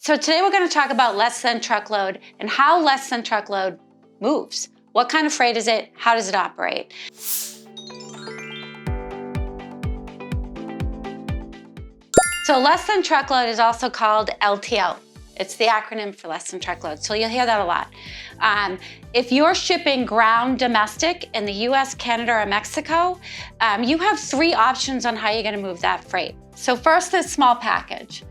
So today we're going to talk about less-than-truckload and how less-than-truckload moves. What kind of freight is it? How does it operate? So less-than-truckload is also called LTL. It's the acronym for less-than-truckload, so you'll hear that a lot. If you're shipping ground domestic in the US, Canada, or Mexico, you have three options on how you're going to move that freight. So first, there's small package.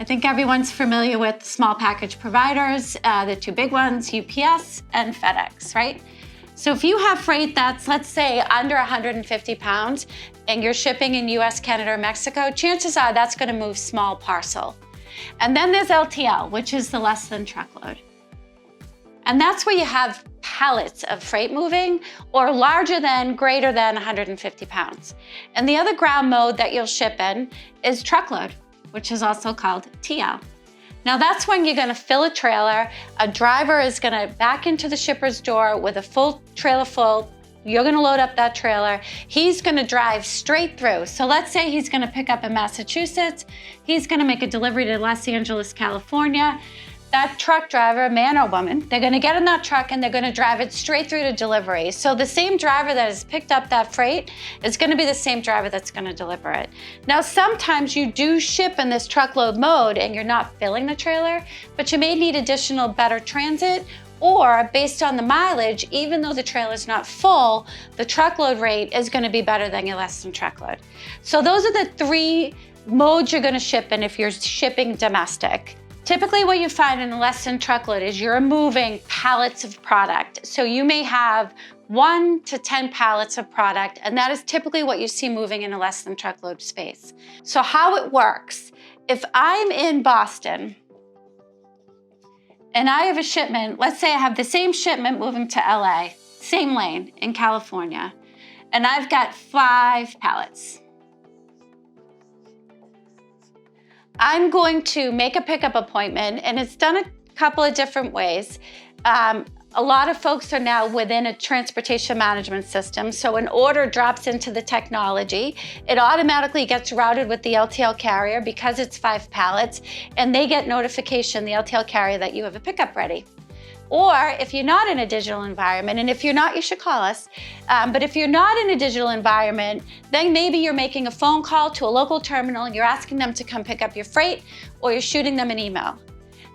I think everyone's familiar with the small package providers, the two big ones, UPS and FedEx, right? So if you have freight that's, let's say, under 150 pounds and you're shipping in US, Canada, or Mexico, chances are that's going to move small parcel. And then there's LTL, which is the less than truckload. And that's where you have pallets of freight moving or larger than, greater than 150 pounds. And the other ground mode that you'll ship in is truckload, which is also called TL. Now that's when you're gonna fill a trailer, a driver is gonna back into the shipper's door with a full trailer full, you're gonna load up that trailer, he's gonna drive straight through. So let's say he's gonna pick up in Massachusetts, he's gonna make a delivery to Los Angeles, California. That truck driver, man or woman, they're gonna get in that truck and they're gonna drive it straight through to delivery. So the same driver that has picked up that freight is gonna be the same driver that's gonna deliver it. Now, sometimes you do ship in this truckload mode and you're not filling the trailer, but you may need additional better transit, or based on the mileage, even though the trailer is not full, the truckload rate is gonna be better than your less than truckload. So those are the three modes you're gonna ship in if you're shipping domestic. Typically what you find in a less than truckload is you're moving pallets of product. So you may have 1 to 10 pallets of product, and that is typically what you see moving in a less than truckload space. So how it works, if I'm in Boston and I have a shipment, let's say I have the same shipment moving to LA, same lane in California, and I've got 5 pallets. I'm going to make a pickup appointment, and it's done a couple of different ways. A lot of folks are now within a transportation management system, so an order drops into the technology. It automatically gets routed with the LTL carrier because it's 5 pallets, and they get notification, the LTL carrier, that you have a pickup ready. Or if you're not in a digital environment, and if you're not, you should call us. But if you're not in a digital environment, then maybe you're making a phone call to a local terminal and you're asking them to come pick up your freight, or you're shooting them an email.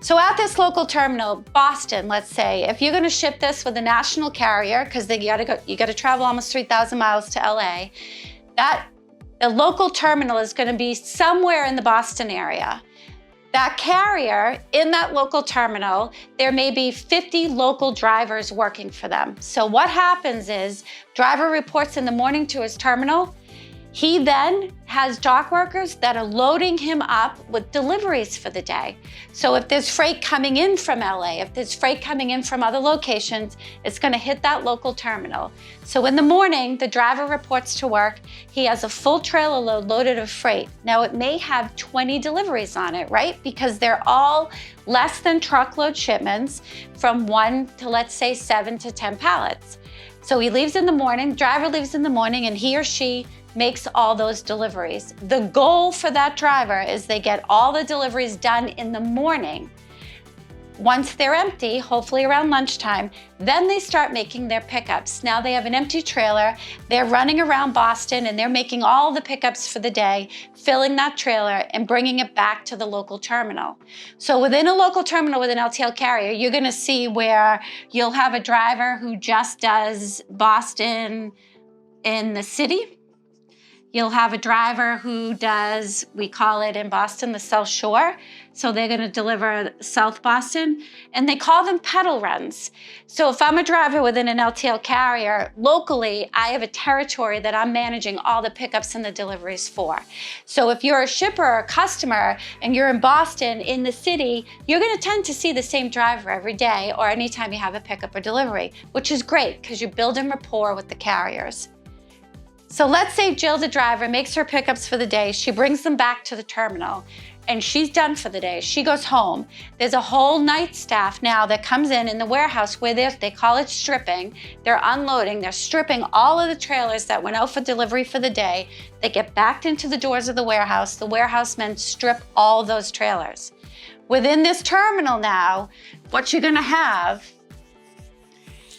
So at this local terminal, Boston, let's say, if you're gonna ship this with a national carrier, because you gotta travel almost 3,000 miles to LA, a local terminal is gonna be somewhere in the Boston area. That carrier, in that local terminal, there may be 50 local drivers working for them. So what happens is, driver reports in the morning to his terminal. He then has dock workers that are loading him up with deliveries for the day. So if there's freight coming in from LA, if there's freight coming in from other locations, it's gonna hit that local terminal. So in the morning, the driver reports to work. He has a full trailer load loaded of freight. Now it may have 20 deliveries on it, right? Because they're all less than truckload shipments from 1 to, let's say, 7 to 10 pallets. So he leaves in the morning, driver leaves in the morning, and he or she makes all those deliveries. The goal for that driver is they get all the deliveries done in the morning. Once they're empty, hopefully around lunchtime, then they start making their pickups. Now they have an empty trailer, they're running around Boston and they're making all the pickups for the day, filling that trailer and bringing it back to the local terminal. So within a local terminal with an LTL carrier, you're gonna see where you'll have a driver who just does Boston in the city. You'll have a driver who does, we call it in Boston, the South Shore. So they're gonna deliver South Boston, and they call them pedal runs. So if I'm a driver within an LTL carrier, locally, I have a territory that I'm managing all the pickups and the deliveries for. So if you're a shipper or a customer and you're in Boston, in the city, you're gonna tend to see the same driver every day or anytime you have a pickup or delivery, which is great because you're building rapport with the carriers. So let's say Jill, the driver, makes her pickups for the day. She brings them back to the terminal and she's done for the day. She goes home. There's a whole night staff now that comes in the warehouse where they call it stripping. They're unloading, they're stripping all of the trailers that went out for delivery for the day. They get backed into the doors of the warehouse. The warehouse men strip all those trailers. Within this terminal now, what you're gonna have,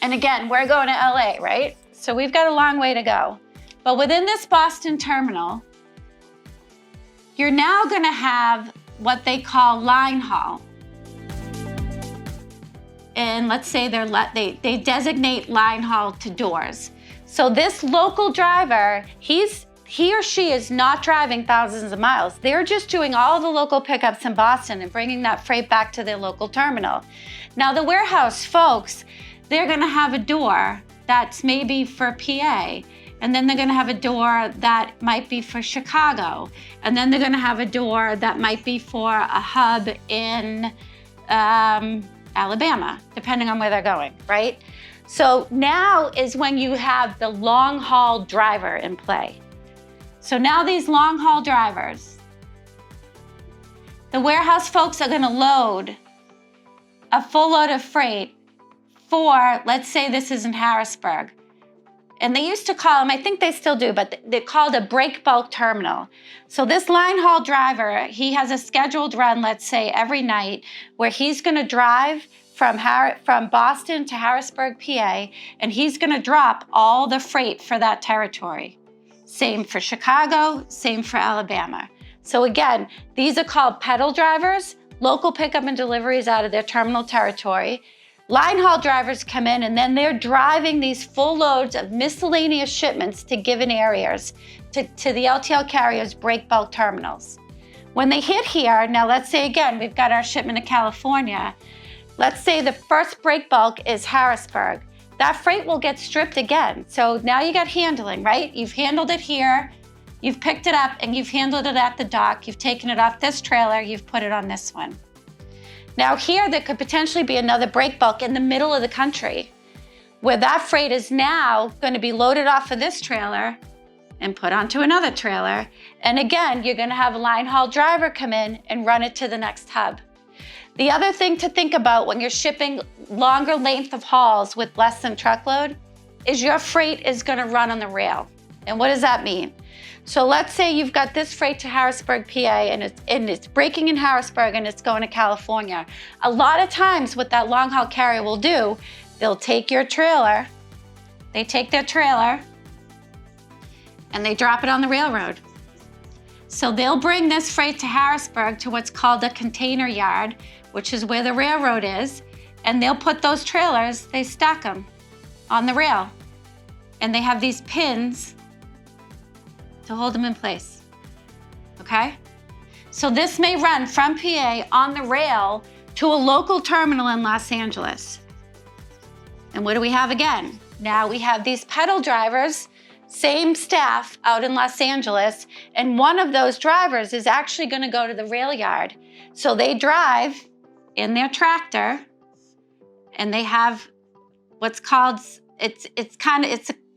and again, we're going to LA, right? So we've got a long way to go. But within this Boston terminal, you're now gonna have what they call line haul. And let's say they designate line haul to doors. So this local driver, he or she is not driving thousands of miles. They're just doing all the local pickups in Boston and bringing that freight back to their local terminal. Now the warehouse folks, they're gonna have a door that's maybe for PA, and then they're gonna have a door that might be for Chicago, and then they're gonna have a door that might be for a hub in Alabama, depending on where they're going, right? So now is when you have the long haul driver in play. So now these long haul drivers, the warehouse folks are gonna load a full load of freight for, let's say this is in Harrisburg. And they used to call them, I think they still do, but they're called a break bulk terminal. So this line haul driver, he has a scheduled run, let's say every night, where he's gonna drive from Boston to Harrisburg, PA, and he's gonna drop all the freight for that territory. Same for Chicago, same for Alabama. So again, these are called pedal drivers, local pickup and deliveries out of their terminal territory. Line haul drivers come in and then they're driving these full loads of miscellaneous shipments to given areas, to the LTL carriers' break bulk terminals. When they hit here, now let's say again, we've got our shipment to California. Let's say the first break bulk is Harrisburg. That freight will get stripped again. So now you got handling, right? You've handled it here, you've picked it up and you've handled it at the dock, you've taken it off this trailer, you've put it on this one. Now here, there could potentially be another break bulk in the middle of the country where that freight is now gonna be loaded off of this trailer and put onto another trailer. And again, you're gonna have a line haul driver come in and run it to the next hub. The other thing to think about when you're shipping longer length of hauls with less than truckload is your freight is gonna run on the rail. And what does that mean? So let's say you've got this freight to Harrisburg, PA, and it's breaking in Harrisburg and it's going to California. A lot of times what that long haul carrier will do, they'll take your trailer, they take their trailer and they drop it on the railroad. So they'll bring this freight to Harrisburg to what's called a container yard, which is where the railroad is, and they'll put those trailers, they stack them on the rail. And they have these pins to hold them in place, okay? So this may run from PA on the rail to a local terminal in Los Angeles. And what do we have again? Now we have these pedal drivers, same staff out in Los Angeles, and one of those drivers is actually gonna go to the rail yard. So they drive in their tractor and they have what's called, it's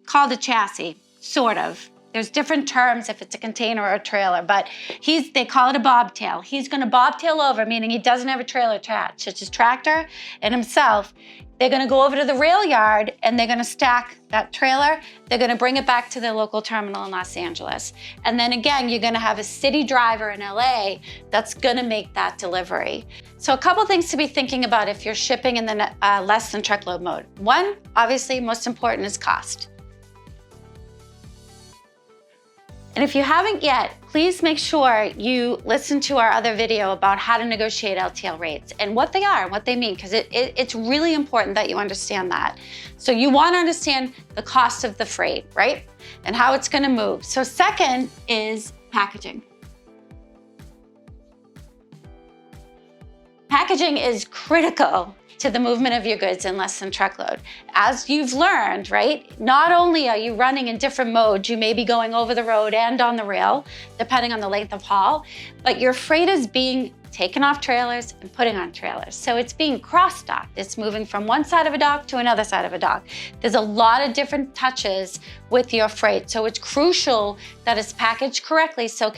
called a chassis, sort of. There's different terms if it's a container or a trailer, but they call it a bobtail. He's gonna bobtail over, meaning he doesn't have a trailer attached. It's his tractor and himself. They're gonna go over to the rail yard and they're gonna stack that trailer. They're gonna bring it back to their local terminal in Los Angeles. And then again, you're gonna have a city driver in LA that's gonna make that delivery. So a couple things to be thinking about if you're shipping in the less than truckload mode. One, obviously most important is cost. And if you haven't yet, please make sure you listen to our other video about how to negotiate LTL rates and what they are and what they mean, because it's really important that you understand that. So you want to understand the cost of the freight, right? And how it's going to move. So second is packaging. Packaging is critical to the movement of your goods in less than truckload. As you've learned, right? Not only are you running in different modes, you may be going over the road and on the rail, depending on the length of haul, but your freight is being taken off trailers and putting on trailers. So it's being cross-docked. It's moving from one side of a dock to another side of a dock. There's a lot of different touches with your freight. So it's crucial that it's packaged correctly so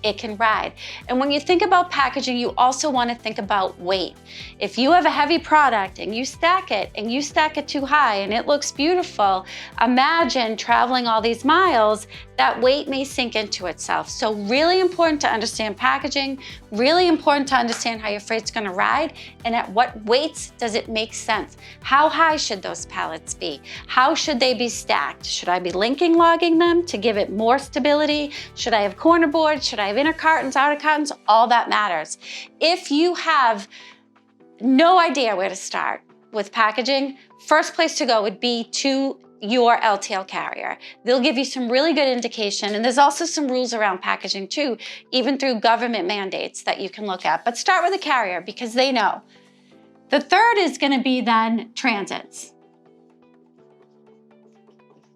it can ride. And when you think about packaging, you also want to think about weight. If you have a heavy product and you stack it too high and it looks beautiful, imagine traveling all these miles, that weight may sink into itself. So really important to understand packaging, really important to understand how your freight's going to ride, and at what weights does it make sense. How high should those pallets be? How should they be stacked? Should I be linking logging them to give it more stability? Should I have corner boards? Should I have inner cartons, outer cartons? All that matters. If you have no idea where to start with packaging, first place to go would be to your LTL carrier. They'll give you some really good indication, and there's also some rules around packaging too, even through government mandates that you can look at. But start with a carrier because they know. The third is going to be then transits.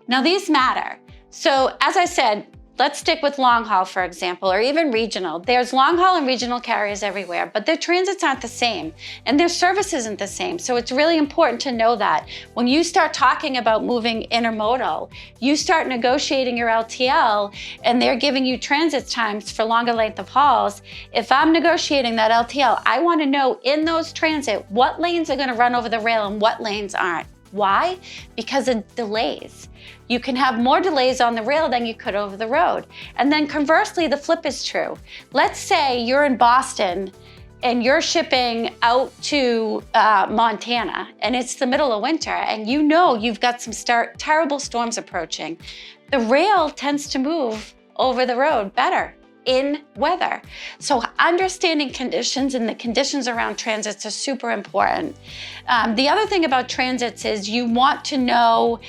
Now these matter. So as I said, let's stick with long haul, for example, or even regional. There's long haul and regional carriers everywhere, but their transits aren't the same and their service isn't the same. So it's really important to know that when you start talking about moving intermodal, you start negotiating your LTL and they're giving you transit times for longer length of hauls. If I'm negotiating that LTL, I want to know in those transit, what lanes are going to run over the rail and what lanes aren't. Why? Because of delays. You can have more delays on the rail than you could over the road. And then conversely, the flip is true. Let's say you're in Boston and you're shipping out to Montana and it's the middle of winter and you know you've got some terrible storms approaching. The rail tends to move over the road better in weather. So understanding conditions and the conditions around transits are super important. The other thing about transits is you want to know,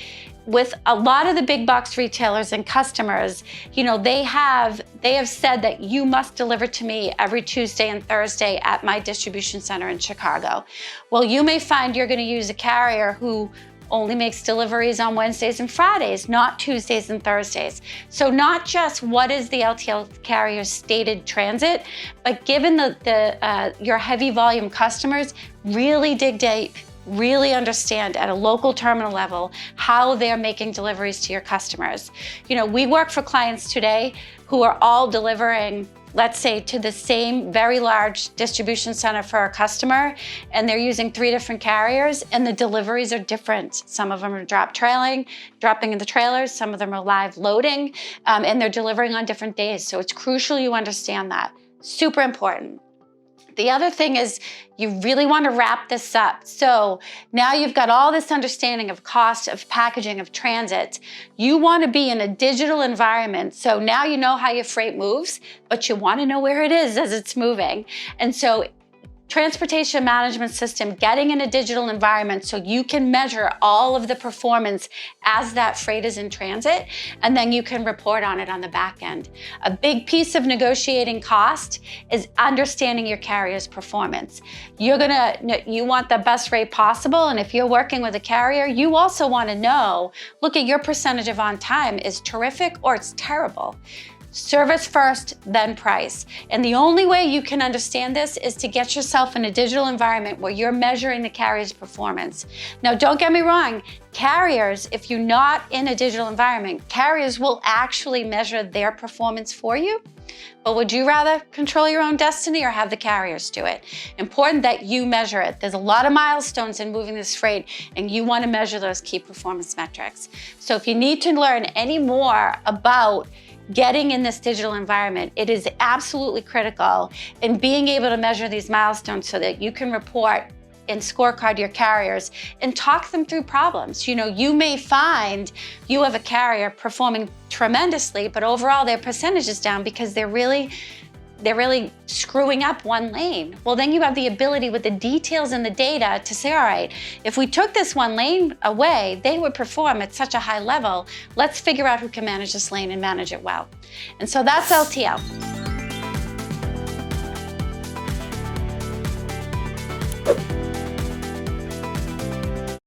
with a lot of the big box retailers and customers, you know, they have said that you must deliver to me every Tuesday and Thursday at my distribution center in Chicago. Well, you may find you're going to use a carrier who only makes deliveries on Wednesdays and Fridays, not Tuesdays and Thursdays. So not just what is the LTL carrier's stated transit, but given your heavy volume customers, really dig deep, really understand at a local terminal level how they're making deliveries to your customers. You know, we work for clients today who are all delivering, let's say, to the same very large distribution center for a customer, and they're using 3 different carriers, and the deliveries are different. Some of them are dropping in the trailers, some of them are live loading, and they're delivering on different days. So it's crucial you understand that. Super important. The other thing is you really want to wrap this up. So now you've got all this understanding of cost, of packaging, of transit. You want to be in a digital environment. So now you know how your freight moves, but you want to know where it is as it's moving. And so transportation management system, getting in a digital environment so you can measure all of the performance as that freight is in transit, and then you can report on it on the back end. A big piece of negotiating cost is understanding your carrier's performance. You want the best rate possible, and if you're working with a carrier, you also want to know, look at your percentage of on time is terrific or it's terrible. Service first, then price. And the only way you can understand this is to get yourself in a digital environment where you're measuring the carrier's performance. Now, don't get me wrong, carriers, if you're not in a digital environment, carriers will actually measure their performance for you. But would you rather control your own destiny or have the carriers do it? Important that you measure it. There's a lot of milestones in moving this freight, and you want to measure those key performance metrics. So if you need to learn any more about getting in this digital environment, it is absolutely critical in being able to measure these milestones so that you can report and scorecard your carriers and talk them through problems. You know, you may find you have a carrier performing tremendously, but overall their percentage is down because they're really screwing up one lane. Well, then you have the ability with the details and the data to say, all right, if we took this one lane away, they would perform at such a high level. Let's figure out who can manage this lane and manage it well. And so that's LTL.